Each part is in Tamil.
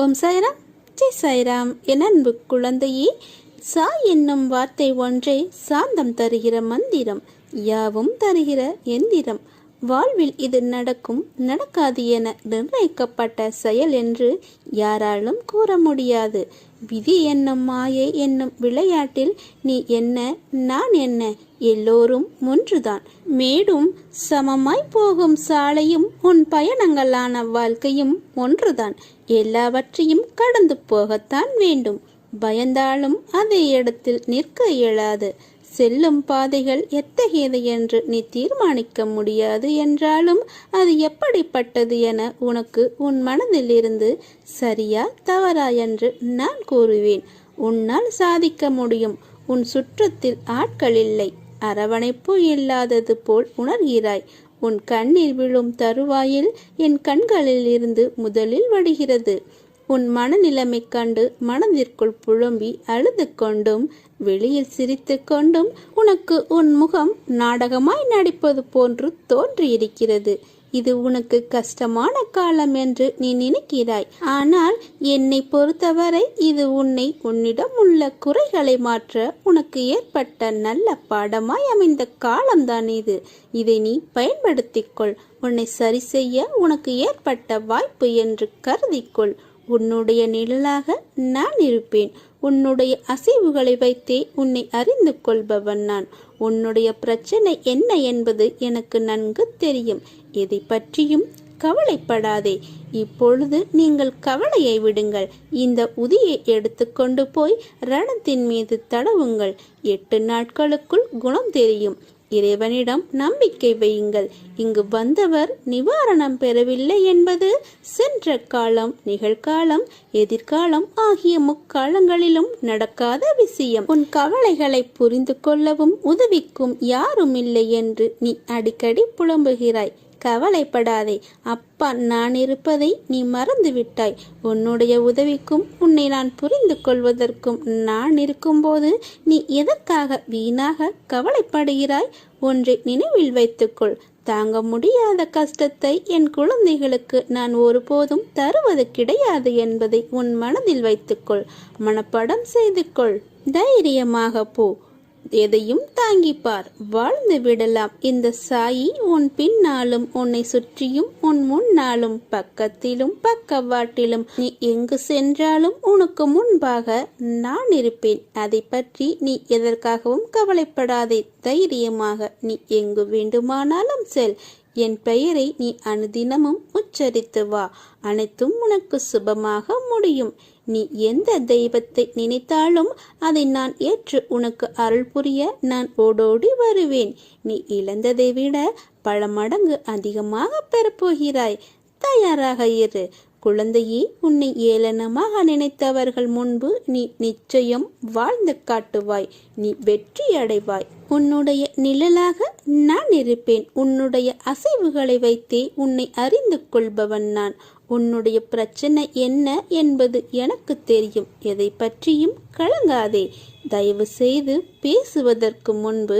ஓம் சாய்ராம், ஜெய் சாய்ராம். என் அன்பு குழந்தையே, சாய் என்னும் வார்த்தை ஒன்றே சாந்தம் தருகிற மந்திரம், யாவும் தருகிற எந்திரம். வாழ்வில் இது நடக்கும் நடக்காது என நிர்ணயிக்கப்பட்ட செயல் என்று யாராலும் கூற முடியாது. விதி என்னும் மாயை என்னும் விளையாட்டில் நீ என்ன நான் என்ன எல்லோரும் ஒன்றுதான். மேடும் சமமாய் போகும் சாலையும் உன் பயணங்களான வாழ்க்கையும் ஒன்றுதான். எல்லாவற்றையும் கடந்து போகத்தான் வேண்டும். பயந்தாலும் அதே இடத்தில் நிற்க இயலாது. செல்லும் பாதைகள் எத்தகையது என்று நீ தீர்மானிக்க முடியாது என்றாலும் அது எப்படிப்பட்டது என உனக்கு உன் மனதில் இருந்து சரியா தவறா என்று நான் கூறுவேன். உன்னால் சாதிக்க முடியும். உன் சுற்றத்தில் ஆட்கள் இல்லை, அரவணைப்பு இல்லாதது போல் உணர்கிறாய். உன் கண்ணீர் விழும் தருவாயில் என் கண்களில் இருந்து முதலில் வடிகிறது. உன் மனநிலைமை கண்டு மனதிற்குள் புலம்பி அழுது கொண்டும் வெளியில் சிரித்து கொண்டும் உனக்கு உன் முகம் நாடகமாய் நடிப்பது போன்று தோன்றியிருக்கிறது. இது உனக்கு கஷ்டமான காலம் என்று நீ நினைக்கிறாய். ஆனால் என்னை பொறுத்தவரை இது உன்னிடம் உள்ள குறைகளை மாற்ற உனக்கு ஏற்பட்ட நல்ல பாடமாய் அமைந்த காலம்தான் இது. இதை நீ பயன்படுத்திக்கொள். உன்னை சரி செய்ய உனக்கு ஏற்பட்ட வாய்ப்பு என்று கருதிக்கொள். உன்னுடைய நிழலாக நான் இருப்பேன். உன்னுடைய அசைவுகளை வைத்தே உன்னை அறிந்து கொள்பவன் நான். உன்னுடைய பிரச்சனை என்ன என்பது எனக்கு நன்கு தெரியும். எதை பற்றியும் கவலைப்படாதே. இப்பொழுது நீங்கள் கவலையை விடுங்கள். இந்த உதியை எடுத்துக்கொண்டு போய் ரணத்தின் மீது தடவுங்கள். 8 நாட்களுக்குள் குணம் தெரியும். இறைவனிடம் நம்பிக்கை வையுங்கள். இங்கு வந்தவர் நிவாரணம் பெறவில்லை என்பது சென்ற காலம், நிகழ்காலம், எதிர்காலம் ஆகிய முக்காலங்களிலும் நடக்காத விஷயம். உன் கவலைகளை புரிந்து கொள்ளவும் உதவிக்கும் யாரும் இல்லை என்று நீ அடிக்கடி புலம்புகிறாய். கவலைப்படாதே. அப்பா நான் இருப்பதை நீ மறந்து விட்டாய். உன்னுடைய உதவிக்கும் உன்னை நான் புரிந்து கொள்வதற்கும் நான் இருக்கும்போது நீ எதற்காக வீணாக கவலைப்படுகிறாய்? ஒன்றை நினைவில் வைத்துக்கொள். தாங்க முடியாத கஷ்டத்தை என் குழந்தைகளுக்கு நான் ஒருபோதும் தருவது கிடையாது என்பதை உன் மனதில் வைத்துக்கொள். மனப்பாடம் செய்து கொள். தைரியமாக போ. எதையும் தாங்கிப்பார். வாழ்ந்து விடலாம். இந்த சாயி உன் பின்னாலும் உன்னை சுற்றியும் உன் முன்னாலும் பக்கத்திலும் பக்கவாட்டிலும் நீ எங்கு சென்றாலும் உனக்கு முன்பாக நான் இருப்பேன். அதை பற்றி நீ எதற்காகவும் கவலைப்படாதே. தைரியமாக நீ எங்கு வேண்டுமானாலும் செல். என் பெயரை நீ அனுதினமும் உச்சரித்து வா. அனைத்தும் உனக்கு சுபமாக முடியும். நீ எந்த தெய்வத்தை நினைத்தாலும் அதை நான் ஏற்று உனக்கு அருள் புரிய நான் ஓடோடி வருவேன். நீ இழந்ததை விட பல மடங்கு அதிகமாக பெறப்போகிறாய். தயாராக இரு. குழந்தையே, உன்னை ஏளனமாக நினைத்தவர்கள் முன்பு நீ நிச்சயம் வாழ்ந்து காட்டுவாய். நீ வெற்றி அடைவாய். உன்னுடைய நிழலாக நான் இருப்பேன். உன்னுடைய அசைவுகளை வைத்தே உன்னை அறிந்து கொள்பவன் நான். உன்னுடைய பிரச்சனை என்ன என்பது எனக்கு தெரியும். எதை பற்றியும் கலங்காதே. தயவு செய்து பேசுவதற்கு முன்பு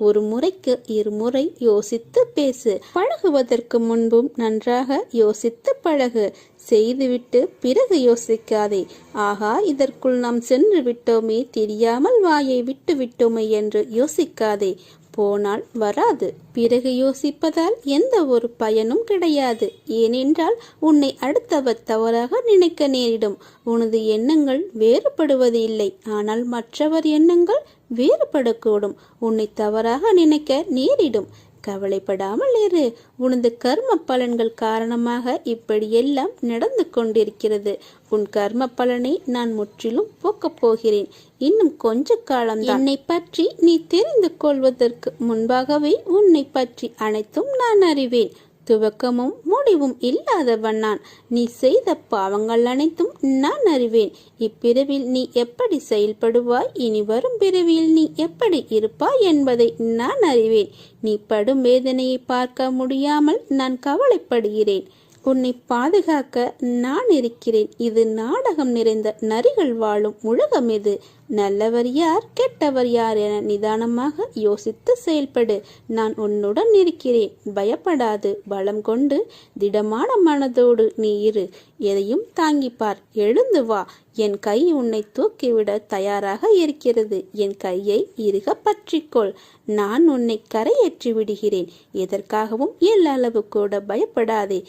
ஒரு முறைக்கு 2 முறை யோசித்து பேசு. பழகுவதற்கு முன்பும் நன்றாக யோசித்து பழகு. செய்துவிட்டு பிறகு யோசிக்காதே. ஆகா, இதற்குள் நாம் சென்று விட்டோமே, தெரியாமல் வாயை விட்டு விட்டோமே என்று யோசிக்காதே. போனால் வராது. பிறகு யோசிப்பதால் எந்த ஒரு பயனும் கிடையாது. ஏனென்றால் உன்னை அடுத்தவர் தவறாக நினைக்க நேரிடும். உனது எண்ணங்கள் வேறுபடுவது இல்லை, ஆனால் மற்றவர் எண்ணங்கள் வேறுபடக்கூடும். உன்னை தவறாக நினைக்க நேரிடும். கவலைப்படாமல் இரு. உனது கர்ம பலன்கள் காரணமாக இப்படியெல்லாம் நடந்து கொண்டிருக்கிறது. உன் கர்ம பலனை நான் முற்றிலும் போக்கப் போகிறேன். இன்னும் கொஞ்ச காலம். என்னை பற்றி நீ தெரிந்து கொள்வதற்கு முன்பாகவே உன்னை பற்றி அனைத்தும் நான் அறிவேன். துவக்கமும் முடிவும் இல்லாதவன் நான். நீ செய்த பாவங்கள் அனைத்தும் நான் அறிவேன். இப்பிறவில் நீ எப்படி செயல்படுவாய், இனி வரும் பிறவியில் நீ எப்படி இருப்பாய் என்பதை நான் அறிவேன். நீ படும் வேதனையை பார்க்க முடியாமல் நான் கவலைப்படுகிறேன். உன்னை பாதுகாக்க நான் இருக்கிறேன். இது நாடகம் நிறைந்த நரிகள் வாழும் உலகம். இது நல்லவர் யார் கெட்டவர் யார் என நிதானமாக யோசித்து செயல்படு. நான் உன்னுடன் இருக்கிறேன், பயப்படாது. பலம் கொண்டு திடமான மனதோடு நீ இரு. எதையும் தாங்கிப்பார். எழுந்து வா. என் கை உன்னை தூக்கிவிட தயாராக இருக்கிறது. என் கையை இறுக பற்றிக்கொள். நான் உன்னை கரையேற்றி விடுகிறேன். எதற்காகவும் எல்லளவு கூட பயப்படாதே.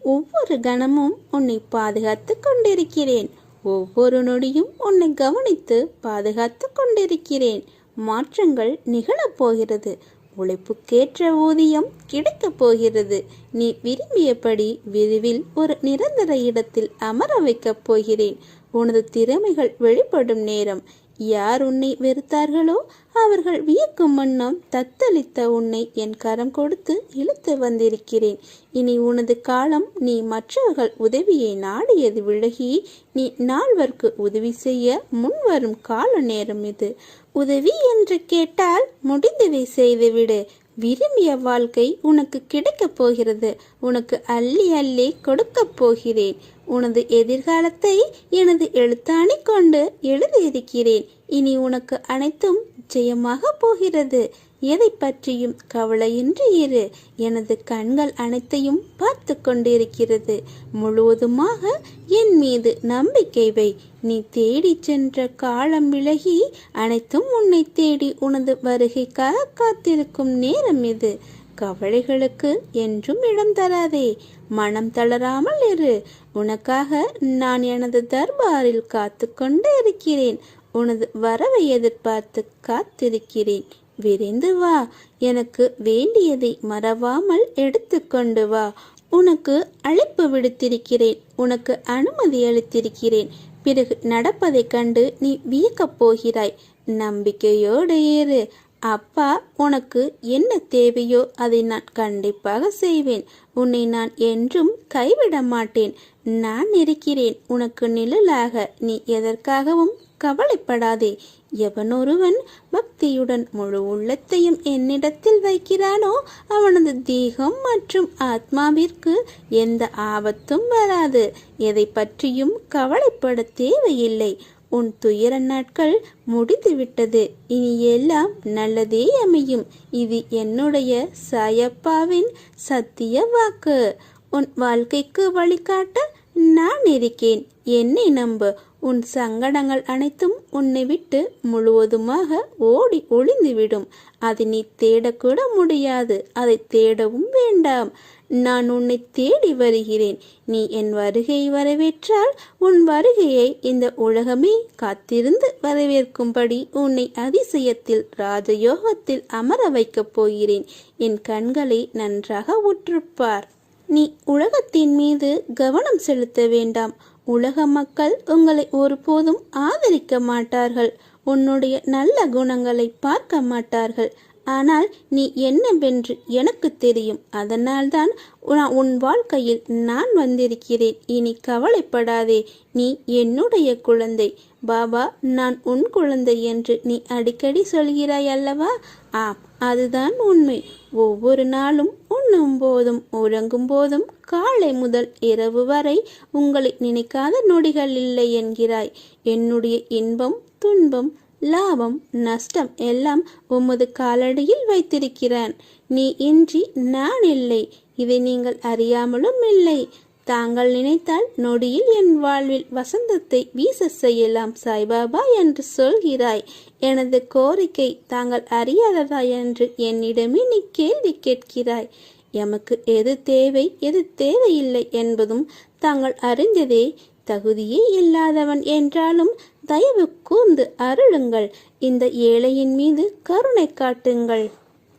ஒவ்வொரு கணமும் உன்னை பாதுகாத்து கொண்டிருக்கிறேன். ஒவ்வொரு நொடியும் உன்னை கவனித்து பாதுகாத்து கொண்டிருக்கிறேன். மாற்றங்கள் நிகழப்போகிறது. உழைப்புக்கேற்ற ஊதியம் கிடைக்கப் போகிறது. நீ விரும்பியபடி விரைவில் ஒரு நிரந்தர இடத்தில் அமர வைக்கப் போகிறேன். உனது திறமைகள் வெளிப்படும் நேரம். யார் உன்னை வெறுத்தார்களோ அவர்கள் வியக்கும் வண்ணம் தத்தளித்த உன்னை என் கரம் கொடுத்து இழுத்து வந்திருக்கிறேன். இனி உனது காலம். நீ மற்றவர்கள் உதவியை நாடியது விலகி நீ நால்வர்க்கு உதவி செய்ய முன்வரும் கால நேரம் இது. உதவி என்று கேட்டால் முடிந்ததை செய்துவிடு. விரும்பிய வாழ்க்கை உனக்கு கிடைக்கப் போகிறது. உனக்கு அள்ளி அள்ளி கொடுக்கப் போகிறேன். உனது எதிர்காலத்தை எனது எழுத்தாணி கொண்டு எழுதியிருக்கிறேன். இனி உனக்கு அனைத்தும் ஜெயமாக போகிறது. எதை பற்றியும் கவலையின்றி இரு. எனது கண்கள் அனைத்தையும் பார்த்து கொண்டிருக்கிறது. முழுவதுமாக என் மீது நம்பிக்கை வை. நீ தேடி சென்ற காலம் விலகி அனைத்தும் உன்னை தேடி உனது வருகைக்காக காத்திருக்கும் நேரம் இது. கவலைகளுக்கு என்றும் இடம் தராதே. மனம் தளராமல் இரு. உனக்காக நான் எனது தர்பாரில் காத்து கொண்டு இருக்கிறேன். உனது வரவை எதிர்பார்த்து காத்திருக்கிறேன். விரைந்து வா. எனக்கு வேண்டியதை மறவாமல் எடுத்துக்கொண்டு வா. உனக்கு அழைப்பு விடுத்திருக்கிறேன். உனக்கு அனுமதி அளித்திருக்கிறேன். பிறகு நடப்பதைக் கண்டு நீ வியக்கப் போகிறாய். நம்பிக்கையோடு ஏறு. அப்பா உனக்கு என்ன தேவையோ அதை நான் கண்டிப்பாக செய்வேன். உன்னை நான் என்றும் கைவிட மாட்டேன். நான் இருக்கிறேன் உனக்கு நிழலாக. நீ எதற்காகவும் கவலைப்படாதே. எவனொருவன் பக்தியுடன் முழு உள்ளத்தையும் என்னிடத்தில் வைக்கிறானோ அவனது தேகம் மற்றும் ஆத்மாவிற்கு எந்த ஆபத்தும் வராது. எதை பற்றியும் கவலைப்பட தேவையில்லை. உன் துயர நாட்கள் முடிந்துவிட்டது. இனி எல்லாம் நல்லதே அமையும். இது என்னுடைய சாயப்பாவின் சத்திய வாக்கு. உன் வாழ்க்கைக்கு வழிகாட்ட நான் இருக்கேன். என்னை நம்பு. உன் சங்கடங்கள் அனைத்தும் உன்னை விட்டு முழுவதுமாக ஓடி ஒளிந்துவிடும். அதை நீ தேடக்கூட முடியாது. அதை தேடவும் வேண்டாம். நான் உன்னை தேடி வருகிறேன். நீ என் வருகையை வரவேற்றால் உன் வருகையை இந்த உலகமே காத்திருந்து வரவேற்கும்படி உன்னை அதிசயத்தில் ராஜயோகத்தில் அமர வைக்கப் போகிறேன். என் கண்களை நன்றாக உற்றுப்பார். நீ உலகத்தின் மீது கவனம் செலுத்த வேண்டாம். உலக மக்கள் உங்களை ஒருபோதும் ஆதரிக்க மாட்டார்கள். உன்னுடைய நல்ல குணங்களை பார்க்க மாட்டார்கள். ஆனால் நீ என்னவென்று எனக்கு தெரியும். அதனால்தான் உன் வாழ்க்கையில் நான் வந்திருக்கிறேன். இனி கவலைப்படாதே. நீ என்னுடைய குழந்தை. பாபா நான் உன் குழந்தை என்று நீ அடிக்கடி சொல்கிறாய் அல்லவா? ஆம், அதுதான் உண்மை. ஒவ்வொரு நாளும் உண்ணும் போதும் உறங்கும் போதும் காலை முதல் இரவு வரை உங்களை நினைக்காத நொடிகள் இல்லை என்கிறாய். என்னுடைய இன்பம் துன்பம் லாபம் நஷ்டம் எல்லாம் உமது காலடியில் வைத்திருக்கிறேன். நீ இன்றி நான் இல்லை. இதை நீங்கள் அறியாமலும் இல்லை. தாங்கள் நினைத்தால் நொடியில் என் வாழ்வில் வசந்தத்தை வீச செய்யலாம் சாய்பாபா என்று சொல்கிறாய். எனது கோரிக்கை தாங்கள் அறியாததா என்று என்னிடமே நீ கேள்வி கேட்கிறாய். எமக்கு எது தேவை எது தேவையில்லை என்பதும் தாங்கள் அறிந்ததே. தகுதியே இல்லாதவன் என்றாலும் தயவு கூர்ந்து அருளுங்கள். இந்த ஏழையின் மீது கருணை காட்டுங்கள்.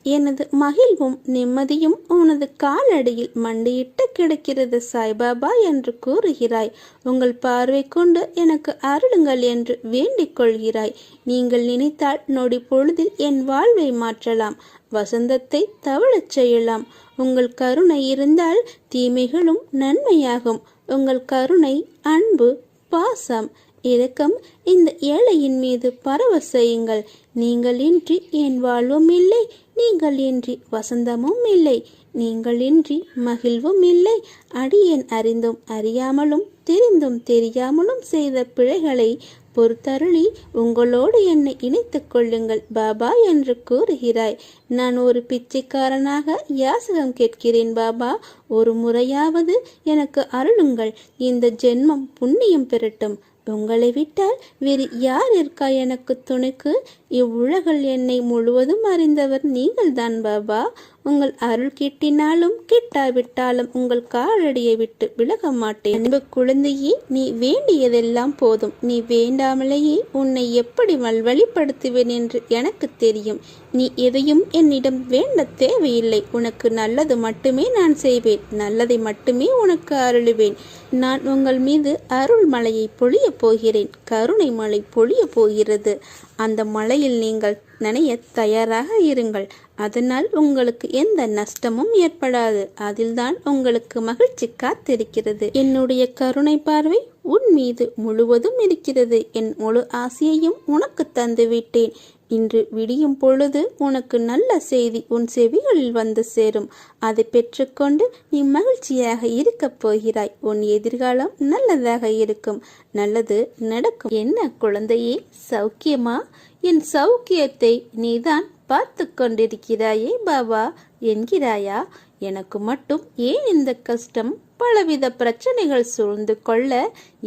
எனது மகிழ்வும் நிம்மதியும் உனது காலடியில் மண்டியிட்டு கிடக்கிறது சாய்பாபா என்று கூறுகிறாய். உங்கள் பார்வை கொண்டு எனக்கு அருளுங்கள் என்று வேண்டிக் கொள்கிறாய். நீங்கள் நினைத்தால் நொடி பொழுதில் என் வாழ்வை மாற்றலாம். வசந்தத்தை தவழச் செய்யலாம். உங்கள் கருணை இருந்தால் தீமைகளும் நன்மையாகும். உங்கள் கருணை அன்பு பாசம் இரக்கம் இந்த ஏழையின் மீது பரவ செய்யுங்கள். நீங்கள் இன்றி என் வாழ்வும் இல்லை. நீங்கள் இன்றி வசந்தமும் இல்லை. நீங்கள் இன்றி மகிழ்வும் இல்லை. அடியேன் அறிந்தும் அறியாமலும் தெரிந்தும் தெரியாமலும் செய்த பிழைகளை பொறுத்தருளி உங்களோடு என்னை இணைத்துக் கொள்ளுங்கள் பாபா என்று கூறுகிறாய். நான் ஒரு பிச்சைக்காரனாக யாசகம் கேட்கிறேன் பாபா, ஒரு முறையாவது எனக்கு அருளுங்கள். இந்த ஜென்மம் புண்ணியம் பெறட்டும். உங்களை விட்டால் வேறு யார் இருக்கா எனக்கு துணைக்கு? இவ்வுலகில் என்னை முழுவதும் அறிந்தவர் நீங்கள்தான் பாபா. உங்கள் அருள் கிட்டினாலும் கிட்டாவிட்டாலும் உங்கள் காலடியை விட்டு விலக மாட்டேன். அன்பு குழந்தையே, நீ வேண்டியதெல்லாம் போதும். நீ வேண்டாமலேயே உன்னை எப்படி வழிப்படுத்துவேன் என்று எனக்கு தெரியும். நீ எதையும் என்னிடம் வேண்ட தேவையில்லை. உனக்கு நல்லது மட்டுமே நான் செய்வேன். நல்லதை மட்டுமே உனக்கு அருளுவேன். நான் உங்கள் மீது அருள் மழையை பொழிய போகிறேன். கருணை மழை பொழிய போகிறது. அந்த மழையில் நீங்கள் நனைய தயாராக இருங்கள். அதனால் உங்களுக்கு எந்த நஷ்டமும் ஏற்படாது. அதில்தான் உங்களுக்கு மகிழ்ச்சி காத்திருக்கிறது. என்னுடைய கருணை பார்வை உன் மீது முழுவதும் இருக்கிறது. என் முழு ஆசையையும் உனக்கு தந்து விட்டேன். இன்று விடியும் பொழுது உனக்கு நல்ல செய்தி உன் செவிகளில் வந்து சேரும். அதை பெற்றுக்கொண்டு நீ மகிழ்ச்சியாக இருக்கப் போகிறாய். உன் எதிர்காலம் நல்லதாக இருக்கும். நல்லது நடக்கும். என்ன குழந்தையே, சௌக்கியமா? என் சௌக்கியத்தை நீதான் பார்த்து கொண்டிருக்கிறாயே பாபா என்கிறாயா? எனக்கு மட்டும் ஏன் இந்த கஷ்டம்? பலவித பிரச்சனைகள் சூழ்ந்து கொள்ள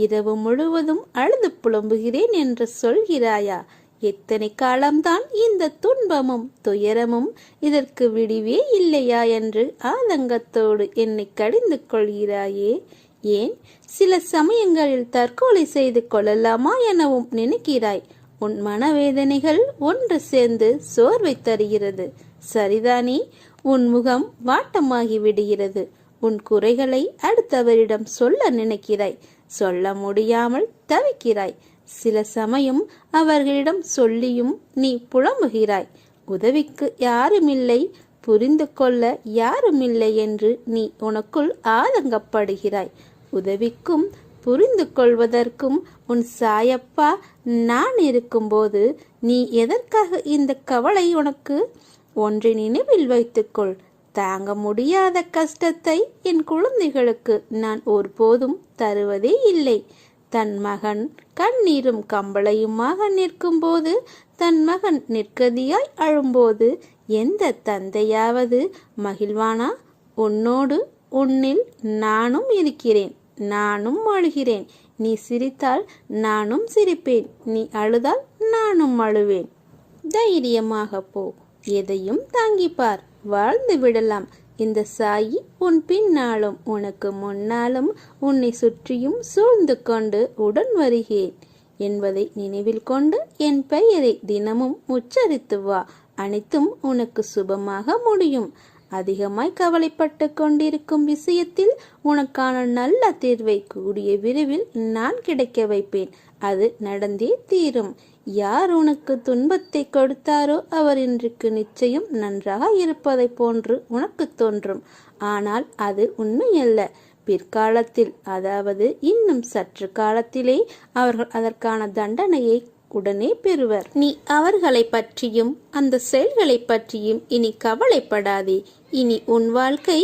இரவு முழுவதும் அழுது புலம்புகிறேன் என்று சொல்கிறாயா? எத்தனை காலம்தான் இந்த துன்பமும் துயரமும்? இதற்கு விடிவே இல்லையா என்று ஆதங்கத்தோடு என்னை கடிந்து கொள்கிறாயே? ஏன் சில சமயங்களில் தற்கொலை செய்து கொள்ளலாமா எனவும் நினைக்கிறாய். உன் மனவேதனைகள் ஒன்று சேர்ந்து சோர்வை தருகிறது. சரிதானே? உன் முகம் வாட்டமாகி விடுகிறது. உன் குறைகளை அடுத்தவரிடம் சொல்ல நினைக்கிறாய். சொல்ல முடியாமல் தவிக்கிறாய். சில சமயம் அவர்களிடம் சொல்லியும் நீ புலம்புகிறாய். உதவிக்கு யாருமில்லை, புரிந்து கொள்ள யாருமில்லை என்று நீ உனக்குள் ஆதங்கப்படுகிறாய். உதவிக்கும் புரிந்து கொள்வதற்கும் உன் சாயப்பா நான் இருக்கும்போது நீ எதற்காக இந்த கவலை உனக்கு? ஒன்றை நினைவில் வைத்துக்கொள். தாங்க முடியாத கஷ்டத்தை என் குழந்தைகளுக்கு நான் ஒருபோதும் தருவதே இல்லை. தன் மகன் கண்ணீரும் கம்பளையுமாக நிற்கும்போது, தன் மகன் நிற்கதியாய் அழும்போது எந்த தந்தையாவது மகிழ்வானா? உன்னோடு உன்னில் நானும் இருக்கிறேன். நானும் அழுகிறேன். நீ சிரித்தால் நானும் சிரிப்பேன். நீ அழுதால் நானும் அழுவேன். தைரியமாக போ. எதையும் தாங்கிப்பார். வாழ்ந்து விடலாம். இந்த சாயி உன் பின்னாலும் உனக்கு முன்னாலும் உன்னை சுற்றியும் சூழ்ந்து கொண்டு உடன் வருகிறேன் என்பதை நினைவில் கொண்டு என் பெயரை தினமும் உச்சரித்து வா. அனைத்தும் உனக்கு சுபமாக முடியும். அதிகமாய் கவலைப்பட்டு கொண்டிருக்கும் விஷயத்தில் உனக்கான நல்ல தீர்வை கூடிய விரைவில் நான் கிடைக்க வைப்பேன். அது நடந்தே தீரும். யார் உனக்கு துன்பத்தை கொடுத்தாரோ அவர் இன்றைக்கு நிச்சயம் நன்றாக இருப்பதை போன்று உனக்கு தோன்றும். ஆனால் அது உண்மையல்ல. பிற்காலத்தில், அதாவது இன்னும் சற்று காலத்திலே அவர்கள் அதற்கான தண்டனையை உடனே பெறுவர். நீ அவர்களை பற்றியும் அந்த செயல்களை பற்றியும் இனி கவலைப்படாதே. இனி உன் வாழ்க்கை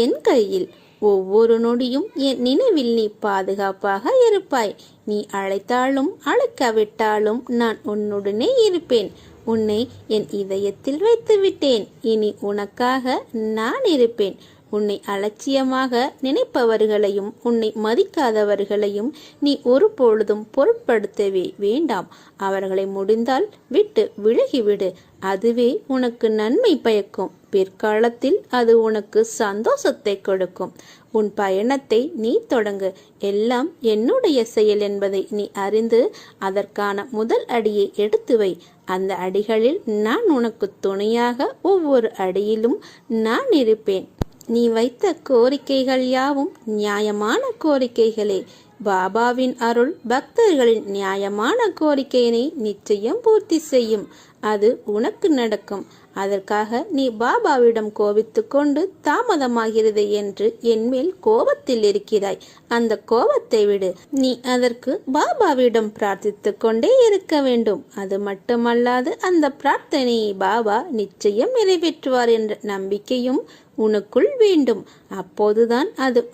என் கையில். ஒவ்வொரு நொடியும் என் நினைவில் நீ பாதுகாப்பாக இருப்பாய். நீ அழைத்தாலும் அழைக்காவிட்டாலும் நான் உன்னுடனே இருப்பேன். உன்னை என் இதயத்தில் வைத்து விட்டேன். இனி உனக்காக நான் இருப்பேன். உன்னை அலட்சியமாக நினைப்பவர்களையும் உன்னை மதிக்காதவர்களையும் நீ ஒரு பொழுதும் பொருட்படுத்தவே வேண்டாம். அவர்களை முடிந்தால் விட்டு விலகிவிடு. அதுவே உனக்கு நன்மை பயக்கும். பிற்காலத்தில் அது உனக்கு சந்தோஷத்தை கொடுக்கும். உன் பயணத்தை நீ தொடங்கு. எல்லாம் என்னுடைய செயல் என்பதை நீ அறிந்து அதற்கான முதல் அடியை எடுத்து வை. அந்த அடிகளில் நான் உனக்கு துணையாக ஒவ்வொரு அடியிலும் நான் இருப்பேன். நீ வைத்த கோரிக்கைகள் யாவும் நியாயமான கோரிக்கைகளே. பாபாவின் அருள் பக்தர்களின் நியாயமான கோரிக்கையினை நிச்சயம் பூர்த்தி செய்யும். அது உனக்கு நடக்கும். அதற்காக நீ பாபாவிடம் கோபித்து கொண்டு தாமதமாகிறது என்று என்மேல் கோபத்தில் இருக்கிறாய். அந்த கோபத்தை விடு. நீ அதற்கு பாபாவிடம் பிரார்த்தித்து கொண்டே இருக்க வேண்டும். அது மட்டுமல்லாது அந்த பிரார்த்தனையை பாபா நிச்சயம் நிறைவேற்றுவார் என்ற நம்பிக்கையும் உனக்குள் வேண்டும். அப்போதுதான்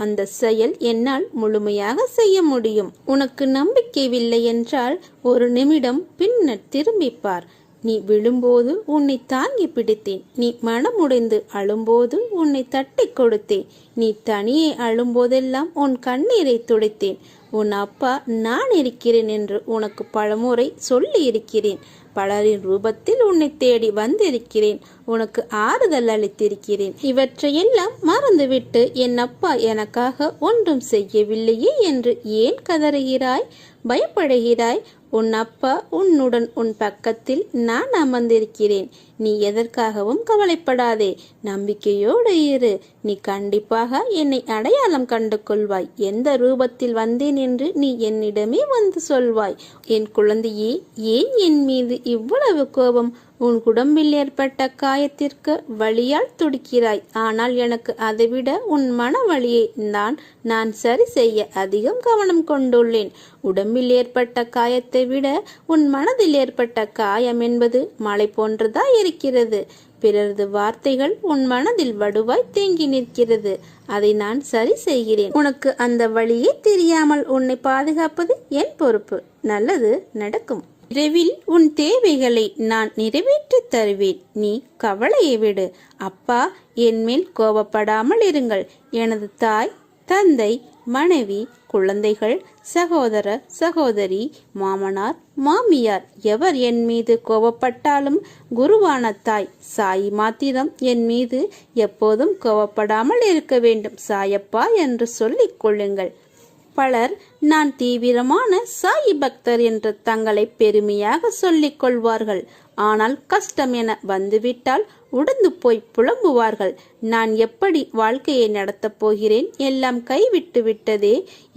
அந்த செயல் என்னால் முழுமையாக செய்ய முடியும். உனக்கு நம்பிக்கையில்லை என்றால் ஒரு நிமிடம் பின்னர் திரும்பிப்பார். நீ விழும்போது உன்னை தாங்கி பிடித்தேன். நீ மனமுடைந்து அழும்போது உன்னை தட்டி கொடுத்தேன். நீ தனியே அழும்போதெல்லாம் உன் கண்ணீரை துடைத்தேன். உன் அப்பா நான் இருக்கிறேன் என்று உனக்கு பலமுறை சொல்லி இருக்கிறேன். பலரின் ரூபத்தில் உன்னை தேடி வந்திருக்கிறேன். உனக்கு ஆறுதல் அளித்திருக்கிறேன். இவற்றையெல்லாம் மறந்துவிட்டு என் அப்பா எனக்காக ஒன்றும் செய்யவில்லையே என்று ஏன் கதறுகிறாய், பயப்படுகிறாய்? உன் அப்பா உன்னுடன் உன் பக்கத்தில் நான் அமர்ந்திருக்கிறேன். நீ எதற்காகவும் கவலைப்படாதே. நம்பிக்கையோடு இரு. நீ கண்டிப்பாக என்னை அடையாளம் கண்டு கொள்வாய். எந்த ரூபத்தில் வந்தேன் என்று நீ என்னிடமே வந்து சொல்வாய். என் குழந்தையே, ஏன் என் மீது இவ்வளவு கோபம்? உன் உடம்பில் ஏற்பட்ட காயத்திற்கு வலியால் துடிக்கிறாய். ஆனால் எனக்கு அதைவிட உன் மன வலியை நான் சரி செய்ய அதிகம் கவனம் கொண்டுள்ளேன். உடம்பில் ஏற்பட்ட காயத்தை விட உன் மனதில் ஏற்பட்ட காயம் என்பது மலை போன்றதா இருக்கிறது. பிறரது வார்த்தைகள் உன் மனதில் வடுவாய் தேங்கி நிற்கிறது. அதை நான் சரி செய்கிறேன். உனக்கு அந்த வழியே தெரியாமல் உன்னை பாதுகாப்பது என் பொறுப்பு. நல்லது நடக்கும். விரைவில் உன் தேவைகளை நான் நிறைவேற்றி தருவேன். நீ கவலையை விடு. அப்பா என் மேல் கோபப்படாமல் இருங்கள். எனது தாய், தந்தை, மனைவி, குழந்தைகள், சகோதர சகோதரி, மாமனார், மாமியார் எவர் என் மீது கோபப்பட்டாலும் குருவான தாய் சாயி மாத்திரம் என் மீது எப்போதும் கோபப்படாமல் இருக்க வேண்டும். சாயப்பா என்று சொல்லிக் கொள்ளுங்கள். பலர் நான் தீவிரமான சாயி பக்தர் என்று தங்களை பெருமையாக சொல்லிக் கொள்வார்கள். ஆனால் கஷ்டம் என வந்துவிட்டால் உடைந்து போய் புலம்புவார்கள். நான் எப்படி வாழ்க்கையை நடத்தப் போகிறேன்? எல்லாம் கைவிட்டு விட்டதே.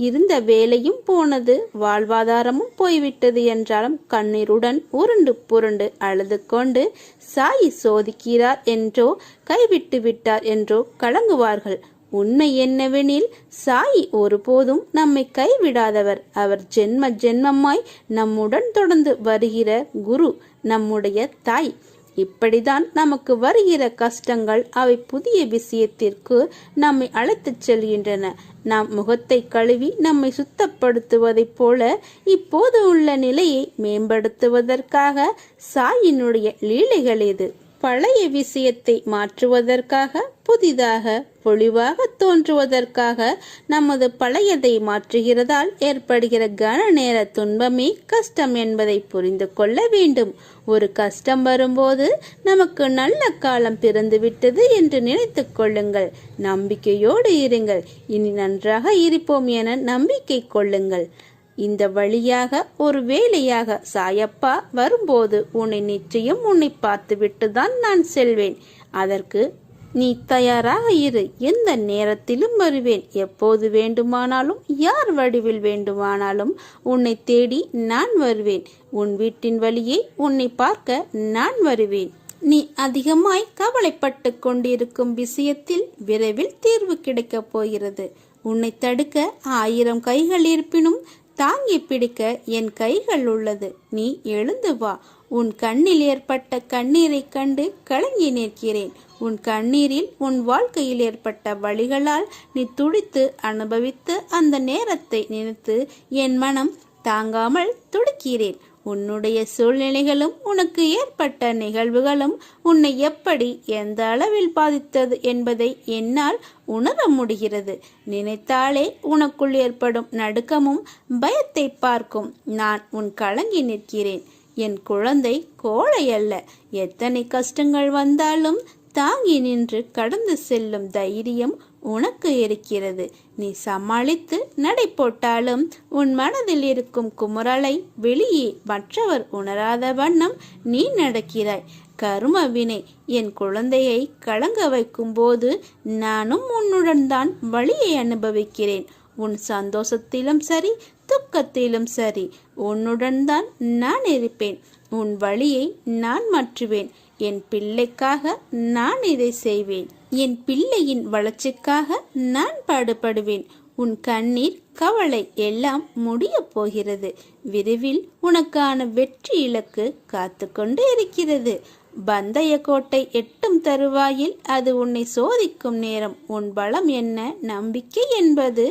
இருந்த வேலையும் போனது, வாழ்வாதாரமும் போய்விட்டது என்றாலும் கண்ணீருடன் உருண்டு புரண்டு அழுது கொண்டு சாயி சோதிக்கிறார் என்றோ கைவிட்டு விட்டார் என்றோ கலங்குவார்கள். உண்மை என்னவெனில் சாயி ஒருபோதும் நம்மை கைவிடாதவர். அவர் ஜென்ம ஜென்மமாய் நம்முடன் தொடர்ந்து வருகிற குரு, நம்முடைய தாய். இப்படிதான் நமக்கு வருகிற கஷ்டங்கள் அவை புதிய விஷயத்திற்கு நம்மை அழைத்துச் செல்கின்றன. நாம் முகத்தை கழுவி நம்மை சுத்தப்படுத்துவதைப் போல இப்போது உள்ள நிலையை மேம்படுத்துவதற்காக சாயினுடைய லீலைகள் இது. பழைய விஷயத்தை மாற்றுவதற்காக, புதிதாக பொலிவாக தோன்றுவதற்காக நமது பழையதை மாற்றுகிறதால் ஏற்படுகிற கன நேர துன்பமே கஷ்டம் என்பதை புரிந்து கொள்ள வேண்டும். ஒரு கஷ்டம் வரும்போது நமக்கு நல்ல காலம் பிறந்துவிட்டது என்று நினைத்து கொள்ளுங்கள். நம்பிக்கையோடு இருங்கள். இனி நன்றாக இருப்போம் என நம்பிக்கை கொள்ளுங்கள். இந்த வழியாக ஒரு வேளையாக சாயப்பா வரும்போது நிச்சயம் உன்னை பார்த்துவிட்டு தான் நான் செல்வேன். அதற்கு நீ தயாராக இரு. எந்த நேரத்திலும் வருவேன். எப்போது வேண்டுமானாலும், யார் வடிவில் வேண்டுமானாலும் உன்னை தேடி நான் வருவேன். உன் வீட்டின் வழியே உன்னை பார்க்க நான் வருவேன். நீ அதிகமாய் கவலைப்பட்டு கொண்டிருக்கும் விஷயத்தில் விரைவில் தீர்வு கிடைக்கப் போகிறது. உன்னை தடுக்க 1000 கைகள் இருப்பினும் தாங்கி பிடிக்க என் கைகள் உள்ளது. நீ எழுந்து வா. உன் கண்ணில் ஏற்பட்ட கண்ணீரை கண்டு கலங்கி நிற்கிறேன். உன் கண்ணீரில் உன் வாழ்க்கையில் ஏற்பட்ட வழிகளால் நீ துடித்து அனுபவித்து அந்த நேரத்தை நினைத்து என் மனம் தாங்காமல் துடிக்கிறேன். உன்னுடைய சூழ்நிலைகளும் உனக்கு ஏற்பட்ட நிகழ்வுகளும் உன்னை எப்படி எந்த அளவில் பாதித்தது என்பதை என்னால் உணர முடிகிறது. நினைத்தாலே உனக்குள் ஏற்படும் நடுக்கமும் பயத்தை பார்க்கும் நான் உன் கலங்கி நிற்கிறேன். என் குழந்தை கோழை அல்ல. எத்தனை கஷ்டங்கள் வந்தாலும் தாங்கி நின்று கடந்து செல்லும் தைரியம் உனக்கு இருக்கிறது. நீ சமாளித்து நடை போட்டாலும் உன் மனதில் இருக்கும் குமுறலை வெளியே மற்றவர் உணராத வண்ணம் நீ நடக்கிறாய். கரும வினை என் குழந்தையை கலங்க வைக்கும் போது நானும் உன்னுடன் தான் வலியை அனுபவிக்கிறேன். உன் சந்தோஷத்திலும் சரி, துக்கத்திலும் சரி உன்னுடன் தான் நான் இருப்பேன். உன் வலியை நான் மாற்றுவேன். என் பிள்ளைக்காக நான் இதை செய்வேன். என் பிள்ளையின் வளர்ச்சிக்காக நான் பாடுபடுவேன். உன் கண்ணீர், கவலை எல்லாம் முடிய போகிறது. விரைவில் உனக்கான வெற்றி இலக்கு காத்து கொண்டு இருக்கிறது. பந்தய கோட்டை எட்டும் தருவாயில் அது உன்னை சோதிக்கும் நேரம். உன் பலம் என்ன, நம்பிக்கை என்பது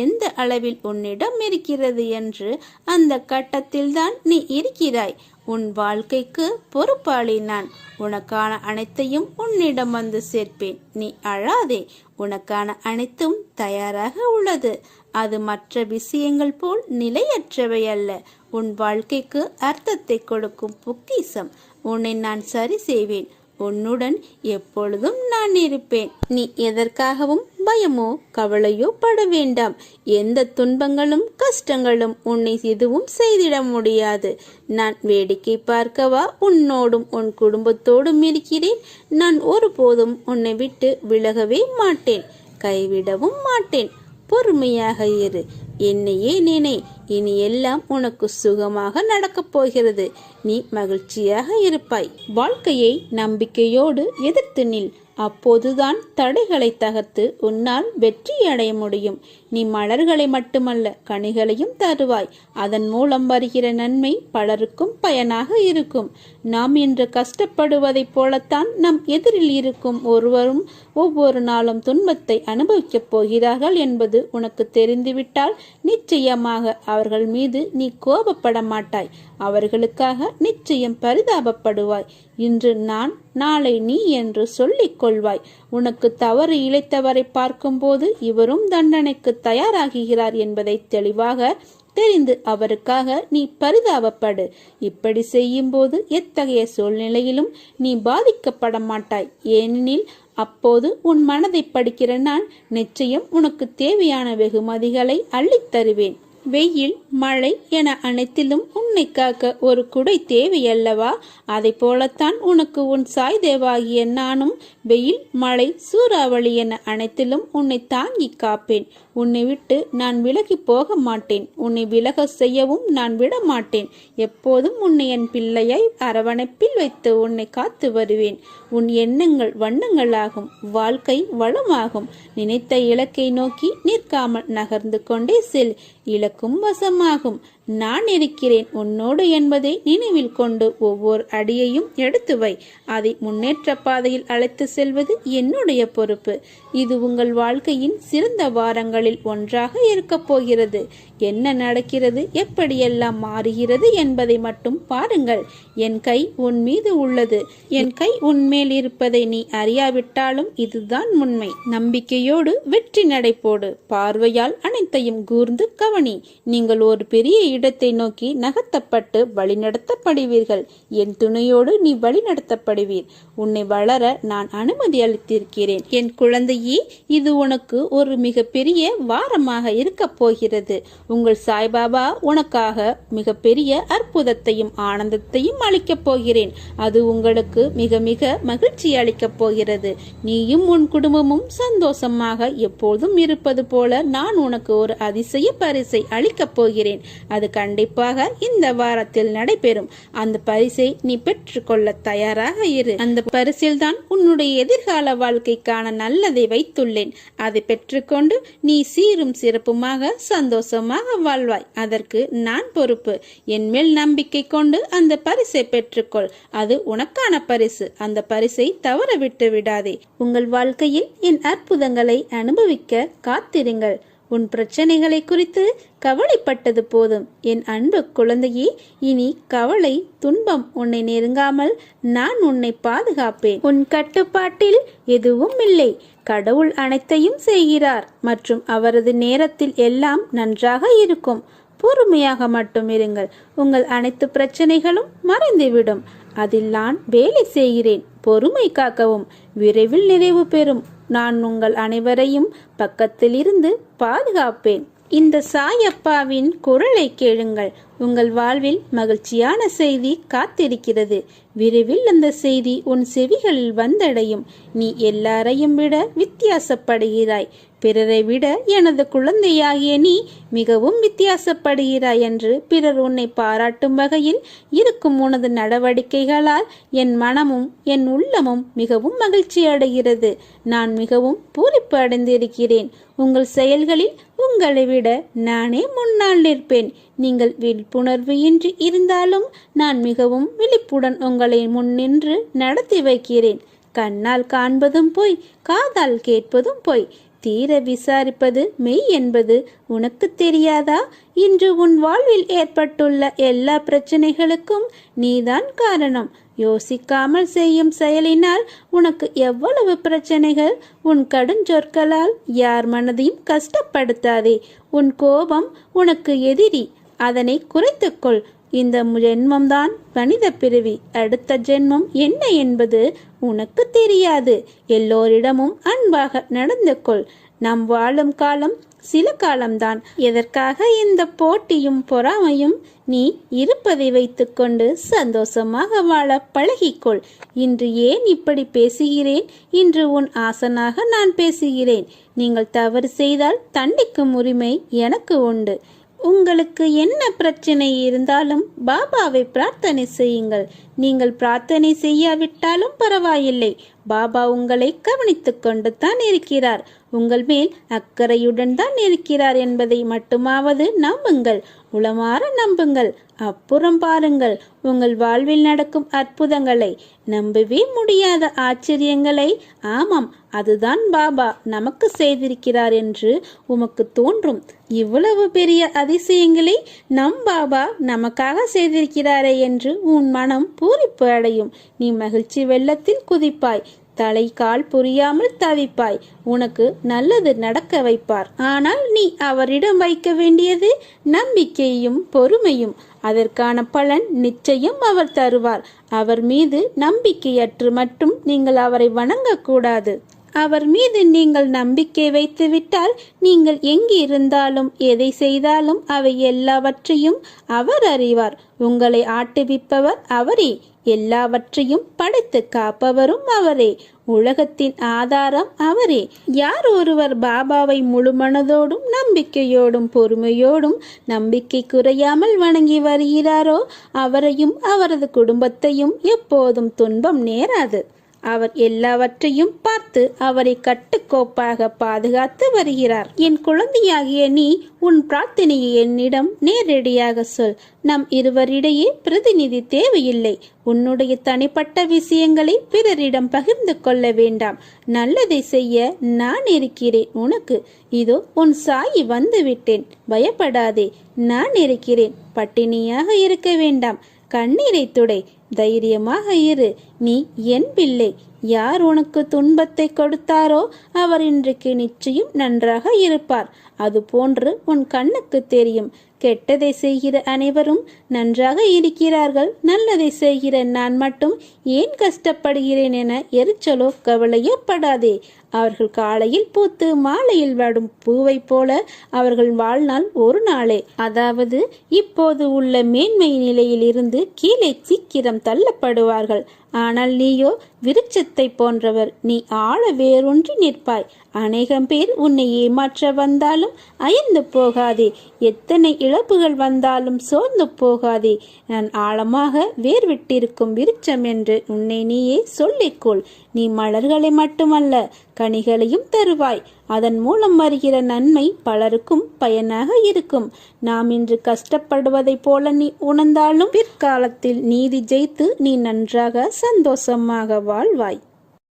எந்த அளவில் உன்னிடம் இருக்கிறது என்று அந்த கட்டத்தில்தான் நீ இருக்கிறாய். உன் வாழ்க்கைக்கு பொறுப்பாளி நான். உனக்கான அனைத்தையும் உன்னிடம் வந்து சேர்ப்பேன். நீ அழாதே, உனக்கான அனைத்தும் தயாராக உள்ளது. அது மற்ற விஷயங்கள் போல் நிலையற்றவை அல்ல. உன் வாழ்க்கைக்கு அர்த்தத்தை கொடுக்கும் பொக்கிஷம். உன்னை நான் சரி செய்வேன். உன்னுடன் எப்பொழுதும் நான் இருப்பேன். நீ எதற்காகவும் பயமோ கவலையோ பட வேண்டாம். எந்த துன்பங்களும் கஷ்டங்களும் உன்னை எதுவும் செய்திட முடியாது. நான் வேடிக்கை பார்க்கவா உன்னோடும் உன் குடும்பத்தோடும் இருக்கிறேன். நான் ஒருபோதும் உன்னை விட்டு விலகவே மாட்டேன், கைவிடவும் மாட்டேன். பொறுமையாக இரு, என்னையே நினை. இனி எல்லாம் உனக்கு சுகமாக நடக்கப் போகிறது. நீ மகிழ்ச்சியாக இருப்பாய். வாழ்க்கையை நம்பிக்கையோடு எதிர்த்து நில். அப்போதுதான் தடைகளை தகர்த்து உன்னால் வெற்றி அடைய முடியும். நீ மலர்களை மட்டுமல்ல, கனிகளையும் தருவாய். அதன் மூலம் வருகிற நன்மை பலருக்கும் பயனாக இருக்கும். நாம் இன்று கஷ்டப்படுவதைப் போலத்தான் நம் எதிரில் இருக்கும் ஒருவரும் ஒவ்வொரு நாளும் துன்பத்தை அனுபவிக்கப் போகிறார்கள் என்பது உனக்கு தெரிந்துவிட்டால் நிச்சயமாக அவர்கள் மீது நீ கோபப்பட மாட்டாய். அவர்களுக்காக நிச்சயம் பரிதாபப்படுவாய். இன்று நான், நாளை நீ என்று சொல்லிக் கொள்வாய். உனக்கு தவறு இழைத்தவரை பார்க்கும்போது இவரும் தண்டனைக்கு தயாராகிறார் என்பதை தெளிவாக தெரிந்து அவருக்காக நீ பரிதாபப்படு. இப்படி செய்யும் போது எத்தகைய சூழ்நிலையிலும் நீ பாதிக்கப்பட மாட்டாய். ஏனெனில் அப்போது உன் மனதை படிக்கிற நான் நிச்சயம் உனக்கு தேவையான வெகுமதிகளை அள்ளித் தருவேன். வெயில், மழை என அனைத்திலும் உன்னை காக்க ஒரு குடை தேவையல்லவா? அதை போலத்தான் உனக்கு உன் சாய் தேவாகிய நானும் வெயில், மழை, சூறாவளி என அனைத்திலும் உன்னை தாங்கி காப்பேன். உன்னை விட்டு நான் விலகி போக மாட்டேன். உன்னை விலக செய்யவும் நான் விட மாட்டேன். எப்போதும் உன்னை என் பிள்ளையாய் அரவணைப்பில் வைத்து உன்னை காத்து வருவேன். உன் எண்ணங்கள் வண்ணங்களாகும், வாழ்க்கை வளமாகும். நினைத்த இலக்கை நோக்கி நிற்காமல் நகர்ந்து கொண்டே செல். இலக்கும் வசமாகும். நான் இருக்கிறேன் உன்னோடு என்பதை நினைவில் கொண்டு ஒவ்வொரு அடியையும் எடுத்து வை. அதை முன்னேற்ற பாதையில் அழைத்து செல்வது என்னுடைய பொறுப்பு. இது உங்கள் வாழ்க்கையின் சிறந்த வாரங்களில் ஒன்றாக இருக்கப் போகிறது. என்ன நடக்கிறது, எப்படியெல்லாம் மாறுகிறது என்பதை மட்டும் பாருங்கள். என் கை உன் மீது உள்ளது. என் கை உன்மேல் இருப்பதை நீ அறியாவிட்டாலும் இதுதான் உண்மை. நம்பிக்கையோடு வெற்றி நடைபோடு. பார்வையால் அனைத்தையும் கூர்ந்து கவனி. நீங்கள் ஒரு பெரிய இடத்தை நோக்கி நகர்த்தப்பட்டு வழிநடத்தப்படுவீர்கள். என் துணையோடு நீ வழிநடத்தப்படுவீர். உன்னை வளர நான் அனுமதி அளித்திருக்கிறேன். என் குழந்தையே, இது உனக்கு ஒரு மிக பெரிய வாரமாக இருக்க போகிறது. உங்கள் சாய்பாபா உனக்காக மிக பெரிய அற்புதத்தையும் ஆனந்தத்தையும் அளிக்கப் போகிறேன். அது உங்களுக்கு மிக மிக மகிழ்ச்சி அளிக்கப் போகிறது. நீயும் உன் குடும்பமும் சந்தோஷமாக எப்போதும் இருப்பது போல நான் உனக்கு ஒரு அதிசய பரிசை அளிக்கப் போகிறேன். அது கண்டிப்பாக இந்த வாரத்தில் நடைபெறும். அந்த பரிசை நீ பெற்றுக்கொள்ள தயாராக இரு. அந்த பரிசில் தான் உன்னுடைய எதிர்கால வாழ்க்கைக்கான நல்லதை வைத்துள்ளேன். அதை பெற்றுக்கொண்டு நீ சீரும் சிறப்புமாக சந்தோஷமாக வாழ்வாய். அதற்கு நான் பொறுப்பு. என் மேல் நம்பிக்கை கொண்டு அந்த பரிசை பெற்றுக்கொள். அது உனக்கான பரிசு. அந்த பரிசை தவற விட்டு விடாதே. உங்கள் வாழ்க்கையில் என் அற்புதங்களை அனுபவிக்க காத்திருங்கள். உன் பிரச்சனைகளை குறித்து கவலைப்பட்டது போதும். என் அன்பு குழந்தையே, இனி கவலை, துன்பம் உன்னை நெருங்காமல் நான் உன்னை பாதுகாப்பேன். உன் கட்டுப்பாட்டில் எதுவும் இல்லை. கடவுள் அனைத்தையும் செய்கிறார் மற்றும் அவரது நேரத்தில் எல்லாம் நன்றாக இருக்கும். பொறுமையாக மட்டும் இருங்கள். உங்கள் அனைத்து பிரச்சனைகளும் மறைந்துவிடும். அதில் நான் வேலை செய்கிறேன். பொறுமை காக்கவும். விரைவில் நிறைவு பெறும். நான் உங்கள் அனைவரையும் பக்கத்தில் இருந்து பாதுகாப்பேன். இந்த சாயப்பாவின் குரலை கேளுங்கள். உங்கள் வாழ்வில் மகிழ்ச்சியான செய்தி காத்திருக்கிறது. விரைவில் அந்த செய்தி உன் செவிகளில் வந்தடையும். நீ எல்லாரையும் விட வித்தியாசப்படுகிறாய். பிறரை விட எனது குழந்தையாகிய நீ மிகவும் வித்தியாசப்படுகிறாய் என்று பிறர் உன்னை பாராட்டும் வகையில் இருக்கும் உனது நடவடிக்கைகளால் என் மனமும் என் உள்ளமும் மிகவும் மகிழ்ச்சி அடைகிறது. நான் மிகவும் பூரிப்பு அடைந்திருக்கிறேன். உங்கள் செயல்களில் உங்களை விட நானே முன்னால் நிற்பேன். நீங்கள் விழிப்புணர்வு இன்றி இருந்தாலும் நான் மிகவும் விழிப்புடன் உங்களை முன்னின்று நடத்தி வைக்கிறேன். கண்ணால் காண்பதும் போய், காதால் கேட்பதும் போய், தீர விசாரிப்பது மெய் என்பது உனக்கு தெரியாதா? இன்று உன் வாழ்வில் ஏற்பட்டுள்ள எல்லா பிரச்சனைகளுக்கும் நீதான் காரணம். யோசிக்காமல் செய்யும் செயலினால் உனக்கு எவ்வளவு பிரச்சனைகள். உன் கடுஞ்சொற்களால் யார் மனதையும் கஷ்டப்படுத்தாதே. உன் கோபம் உனக்கு எதிரி, அதனை குறைத்துக்கொள். இந்த ஜென்மம்தான் மனித பிறவி. அடுத்த ஜென்மம் என்ன என்பது உனக்கு தெரியாது. எல்லோரிடமும் அன்பாக நடந்து கொள். நாம் வாழும் காலம் சில காலம்தான். எதற்காக இந்த போட்டியும் பொறாமையும்? நீ இருப்பதை வைத்துக்கொண்டு சந்தோஷமாக வாழ பழகிக்கொள். இன்று ஏன் இப்படி பேசுகிறேன்? இன்று உன் ஆசனாக நான் பேசுகிறேன். நீங்கள் தவறு செய்தால் தண்டிக்கும் உரிமை எனக்கு உண்டு. உங்களுக்கு என்ன பிரச்சனை இருந்தாலும் பாபாவை பிரார்த்தனை செய்யுங்கள். நீங்கள் பிரார்த்தனை செய்யாவிட்டாலும் பரவாயில்லை. பாபா உங்களை கவனித்துக் கொண்டு தான் இருக்கிறார். உங்கள் மேல் அக்கறையுடன் தான் இருக்கிறார் என்பதை மட்டுமாவது நம்புங்கள். உளமாற நம்புங்கள். அப்புறம் பாருங்கள் உங்கள் வாழ்வில் நடக்கும் அற்புதங்களை, நம்பவே முடியாத ஆச்சரியங்களை. ஆமாம், அதுதான் பாபா நமக்கு செய்திருக்கிறார் என்று உமக்கு தோன்றும். இவ்வளவு பெரிய அதிசயங்களை நம் பாபா நமக்காக செய்திருக்கிறாரே என்று உன் மனம் பூரிப்பு அடையும். நீ மகிழ்ச்சி வெள்ளத்தில் குதிப்பாய். தலை கால் புரியாமல் தவிப்பாய். உனக்கு நல்லது நடக்க வைப்பார். ஆனால் நீ அவரிடம் வைக்க வேண்டியது நம்பிக்கையும் பொறுமையும். அதற்கான பலன் நிச்சயம் அவர் தருவார். அவர் மீது நம்பிக்கையற்று மட்டும் நீங்கள் அவரை வணங்கக்கூடாது. அவர் மீது நீங்கள் நம்பிக்கை வைத்துவிட்டால் நீங்கள் எங்கு இருந்தாலும் எதை செய்தாலும் அவை எல்லாவற்றையும் அவர் அறிவார். உங்களை ஆட்டுவிப்பவர் அவரே. எல்லாவற்றையும் படைத்து காப்பவரும் அவரே. உலகத்தின் ஆதாரம் அவரே. யார் ஒருவர் பாபாவை முழு மனதோடும் நம்பிக்கையோடும் பொறுமையோடும் நம்பிக்கை குறையாமல் வணங்கி வருகிறாரோ அவரையும் அவரது குடும்பத்தையும் எப்போதும் துன்பம் நேராது. அவர் எல்லாவற்றையும் பார்த்து அவரை கட்டுக்கோப்பாக பாதுகாத்து வருகிறார். என் குழந்தையாகிய நீ உன் பிரார்த்தனையை என்னிடம் நேரடியாக சொல். நம் இருவரிடையே பிரதிநிதி தேவையில்லை. உன்னுடைய தனிப்பட்ட விஷயங்களை பிறரிடம் பகிர்ந்து கொள்ள வேண்டாம். நல்லதை செய்ய நான் இருக்கிறேன் உனக்கு. இதோ உன் சாயி வந்து விட்டேன். பயப்படாதே, நான் இருக்கிறேன். பட்டினியாக இருக்க வேண்டாம். கண்ணீரை துடை. தைரியமாக இரு. நீ என் பிள்ளை. யார் உனக்கு துன்பத்தை கொடுத்தாரோ அவர் இன்றைக்கு நிச்சயம் நன்றாக இருப்பார். அது போன்று உன் கண்ணுக்கு தெரியும். கெட்டதை செய்கிற அனைவரும் நன்றாக இருக்கிறார்கள். நல்லதை செய்கிற நான் மட்டும் ஏன் கஷ்டப்படுகிறேன் என எரிச்சலோ கவலையோ படாதே. அவர்கள் காலையில் பூத்து மாலையில் வாடும் பூவை போல அவர்கள் வாழ்நாள் ஒரு நாளே. அதாவது இப்போது உள்ள மேன்மை நிலையில் இருந்து கீழே சீக்கிரம் தள்ளப்படுவார்கள். ஆனால் நீயோ விருட்சத்தை போன்றவர். நீ ஆழ வேரூன்றி நிற்பாய். அநேகம் பேர் உன்னை ஏமாற்ற வந்தாலும் அயர்ந்து போகாதே. எத்தனை இழப்புகள் வந்தாலும் சோர்ந்து போகாதே. நான் ஆழமாக வேர் விட்டிருக்கும் விருட்சம் என்று உன்னை நீயே சொல்லிக்கொள். நீ மலர்களை மட்டுமல்ல கனிகளையும் தருவாய். அதன் மூலம் வருகிற நன்மை பலருக்கும் பயனாக இருக்கும். நாம் இன்று கஷ்டப்படுவதை போல நீ உணர்ந்தாலும் பிற்காலத்தில் நீதி ஜெயித்து நீ நன்றாக சந்தோஷமாக வாழ்வாய்.